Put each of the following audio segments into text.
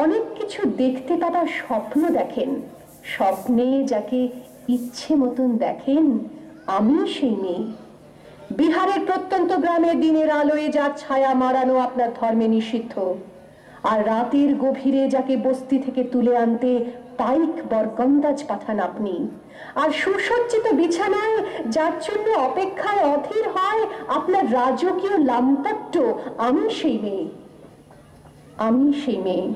অনেক কিছু দেখতে পাবার স্বপ্ন দেখেন, স্বপ্নে যাকে ইচ্ছে মতন দেখেন, আমি সেই মেয়ে। বিহারের প্রত্যন্ত গ্রামে দিনের আলোয় যার ছায়া মারানো আপনার ধর্মে নিষিদ্ধ, আর রাতের গভীরে যাকে বস্তি থেকে তুলে আনতে পাইক বরকন্দাজ পাঠান আপনি, আর সুসজ্জিত বিছানায় যার জন্য অপেক্ষায় অধীর হয় আপনার রাজকীয় লাম্পট্য, আমি সেই মেয়ে। আমি সেই মেয়ে।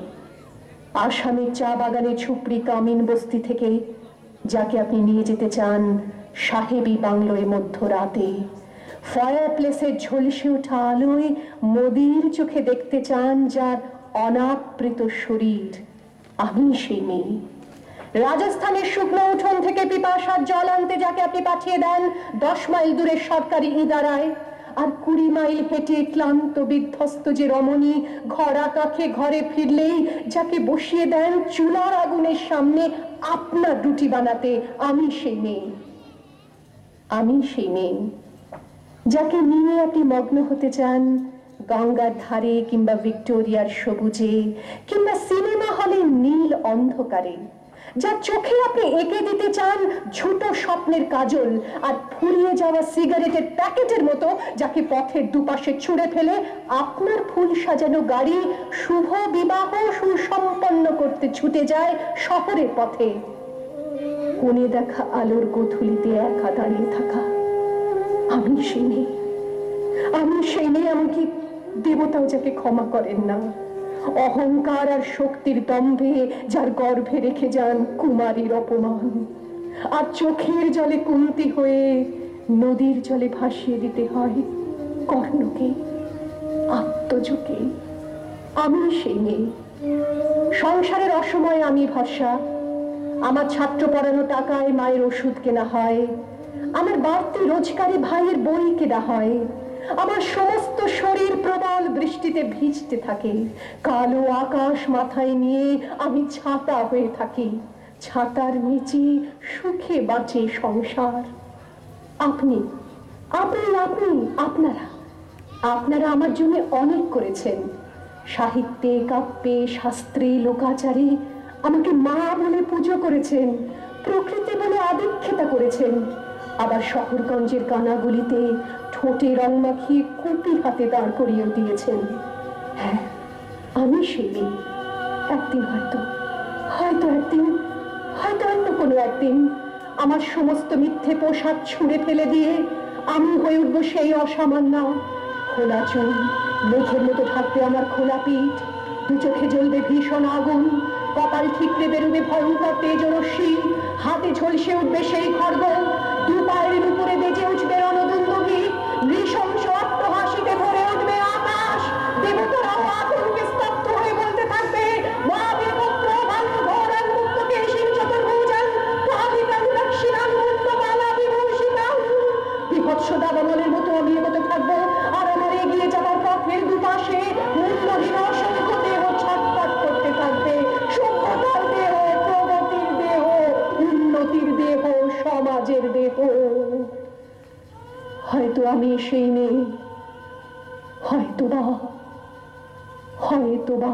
আসামের চা বাগানে ঝুপড়ি কামিন বস্তি থেকে যাকে আপনি নিয়ে যেতে চান সাহেবী বাংলোয় মধ্যরাতে, ফায়ার প্লেসের ঝলসে ওঠা আলোয় মোদির চোখে দেখতে চান যার অনাবৃত শরীর, আমি সেই মেয়ে। রাজস্থানের শুকনো উঠোন থেকে পিপাসার জল আনতে যাকে আপনি পাঠিয়ে দেন 10 মাইল দূরের সরকারি ইদারায়, আর 20 মাইল হেঁটে ক্লান্ত বিধ্বস্ত যে রমণী ঘরা কাখে ঘরে ফিরলেই যাকে বসিয়ে দেন চুলার আগুনের সামনে আপনার রুটি বানাতে, আমি সেই মেয়ে। আমি সেই মেয়ে যাকে নিয়ে আপনি মগ্ন হতে চান গঙ্গার ধারে কিংবা ভিক্টোরিয়ার সবুজে কিংবা সিনেমা হলের নীল অন্ধকারে, যার চোখে আপনি এঁকে দিতে চান ছোট স্বপ্নের কাজল, আর ফুরিয়ে যাওয়া সিগারেটের প্যাকেটের মতো যাকে পথের দুপাশে ছুঁড়ে ফেলে আপনার ফুল সাজানো গাড়ি শুভ বিবাহ সুসম্পন্ন করতে ছুটে যায় শহরের পথে। কোণে দেখা আলোর গোধূলিতে একা দাঁড়িয়ে থাকা, আমি সেই মেয়ে। আমি সেই মেয়ে এমনকি দেবতাও যাকে ক্ষমা করেন না, অহংকার আর শক্তির দম্ভে যার গর্ভে রেখে যান কুমারীর অপমান, আর চোখের জলে কুন্তি হয়ে নদীর জলে ভাসিয়ে দিতে হয় কর্ণকে, আত্মজকে। আমি সেই মেয়ে। সংসারের অসময়ে আমি ভরসা, আমার ছাত্র পড়ানো টাকায় মায়ের ওষুধ কেনা হয়, আমার বাড়তি রোজগারে ভাইয়ের বই কেনা হয়, আমার সমস্ত শরীর প্রবল বৃষ্টিতে ভিজতে থাকে, কালো আকাশ মাথায় নিয়ে আমি ছাতা হয়ে থাকি, ছাতার নিচে সুখে বাঁচে সংসার। আপনি আপনি আপনি আপনারা আপনারা আমার জন্য অনেক করেছেন, সাহিত্যে কাব্যে শাস্ত্রে লোকাচারে আমাকে মা বলে পুজো করেছেন, প্রকৃতি বলে আদিক্ষেতা করেছেন, আবার শহরগঞ্জের কানাগুলিতে ঠোঁটে রং মাখিয়ে কুপি হাতে দাঁড় করিয়ে দিয়েছেন। হ্যাঁ, আমি সেই মেয়ে। একদিন হয়তো অন্য কোনো একদিন আমার সমস্ত মিথ্যে পোশাক ছুঁড়ে ফেলে দিয়ে আমি হয়ে উঠব সেই অসামান্য। খোলা চুল মেঘের মতো থাকবে আমার খোলা পিঠ, দু চোখে জ্বলবে ভীষণ আগুন, কপাল ঠিকরে বেরোবে ভয়ঙ্কর তেজরশ্মি, হাতে ঝলসে উঠবে সেই খড়গ, দু পায়ের উপরে বেজে উঠবে রণদুন্দুভি, নৃশংস অট্টহাসিতে ভরে উঠবে আকাশ, দেবতারাও আতঙ্কে স্তব্ধ হয়ে বলতে থাকবে মা বীরপুত্র বাল্যঘোরান মুক্তকেশীর চতুর্ভুজান পাবিতাং দক্ষিণাং মুক্তমালা বিভূষিতাং। বিভৎস দাবানলের মতো আমি এগোতে থাকবো, আর আমার এগিয়ে যাবার পথের দুপাশে মূল্যহীন অসংখ্য দেহ ছটফট করতে থাকবে, সভ্যতার দেহ, প্রগতির দেহ, উন্নতির দেহ, সমাজের দেহ। হয়তো আমি সেই মেয়ে, হয়তো বা